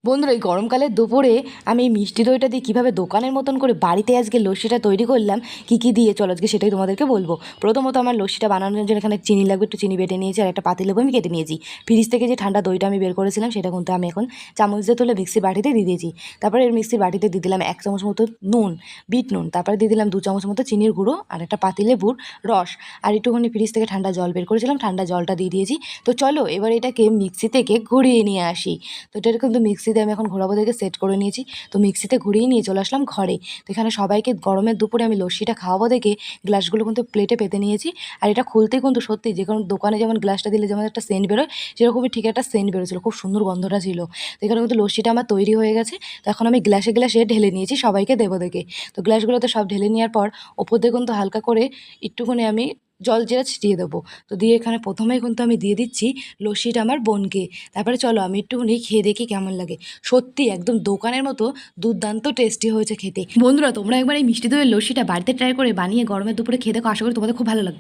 বন্ধুরা, এই গরমকালের দুপুরে আমি এই মিষ্টি দইটা দিয়ে কীভাবে দোকানের মতন করে বাড়িতে আজকে লস্যিটা তৈরি করলাম, কী দিয়ে চলো আজকে সেটাই তোমাদেরকে বলবো। প্রথমত আমার লস্যিটা বানানোর জন্য এখানে চিনি লাগবে, একটু চিনি বেটে নিয়েছি আর একটা পাতিলেবু আমি কেটে নিয়েছি। ফ্রিজ থেকে যে ঠান্ডা দইটা আমি বের করেছিলাম সেটা কিন্তু আমি এখন চামচ দিয়ে তুলে মিক্সির বাটিতে দিয়ে দিয়েছি। তারপরে এর মিক্সির বাটিতে দিয়ে দিলাম 1 চামচ মতো নুন, বিট নুন, তারপরে দিয়ে দিলাম 2 চামচ মতো চিনির গুঁড়ো আর একটা পাতিলেবুর রস, আর একটুখানি ফ্রিজ থেকে ঠান্ডা জল বের করেছিলাম, ঠান্ডা জলটা দিয়ে দিয়েছি। তো চলো এবার এটাকে মিক্সি থেকে ঘুরিয়ে নিয়ে আসি। তো এটা কিন্তু মিক্সিতে আমি এখন ঘোরাবো দেখে সেট করে নিয়েছি। তো মিক্সিতে ঘুরিয়ে নিয়ে চলে আসলাম ঘরে। তো এখানে সবাইকে গরমের দুপুরে আমি লস্যিটা খাওয়াবো দেখে গ্লাসগুলো কিন্তু প্লেটে পেতে নিয়েছি। আর এটা খুলতেই কিন্তু সত্যি যে কোনো দোকানে যেমন গ্লাসটা দিলে যেমন একটা সেন্ট বেরোয়, সেরকমই ঠিক একটা সেন্ট বেরোছিল, খুব সুন্দর গন্ধটা ছিল। তো এখানে কিন্তু লস্যিটা আমার তৈরি হয়ে গেছে। তো এখন আমি গ্লাসে গ্লাসে ঢেলে নিয়েছি সবাইকে দেবো দেখে। তো গ্লাসগুলোতে সব ঢেলে নেওয়ার পর ওপর দিয়ে কিন্তু হালকা করে একটুখানি আমি জল জিরা ছিটিয়ে দেবো। তো দিয়ে এখানে প্রথমেই কিন্তু আমি দিয়ে দিচ্ছি লস্যিটা আমার বোনকে। তারপরে চলো আমি একটুখানি খেয়ে দেখি কেমন লাগে। সত্যি একদম দোকানের মতো দুর্দান্ত টেস্টি হয়েছে খেতে। বন্ধুরা, তোমরা একবার এই মিষ্টি দইয়ের লস্যিটা বাড়িতে ট্রাই করে বানিয়ে গরমের দুপুরে খেয়ে দেখো, আশা করি তোমাদের খুব ভালো লাগবে।